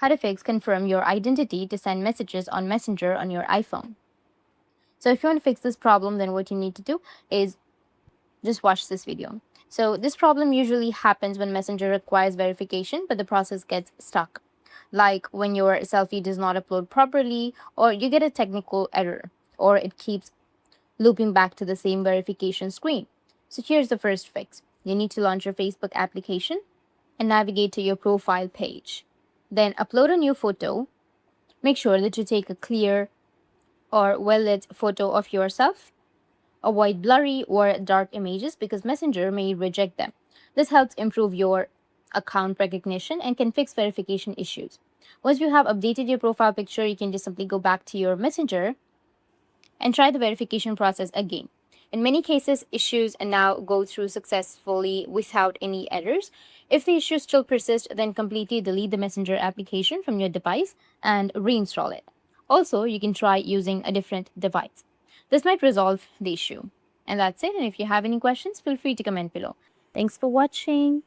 how to fix confirm your identity to send messages on Messenger on your iPhone. So if you want to fix this problem, then what you need to do is just watch this video. So this problem usually happens when Messenger requires verification, but the process gets stuck. Like when your selfie does not upload properly, or you get a technical error, or it keeps looping back to the same verification screen. So here's the first fix. You need to launch your Facebook application and navigate to your profile page. Then upload a new photo. Make sure that you take a clear or well-lit photo of yourself. Avoid blurry or dark images because Messenger may reject them. This helps improve your account recognition and can fix verification issues. Once you have updated your profile picture, you can just simply go back to your Messenger and try the verification process again. In many cases, issues now go through successfully without any errors. If the issues still persist, then completely delete the Messenger application from your device and reinstall it. Also, you can try using a different device. This might resolve the issue. And that's it. And if you have any questions, feel free to comment below. Thanks for watching.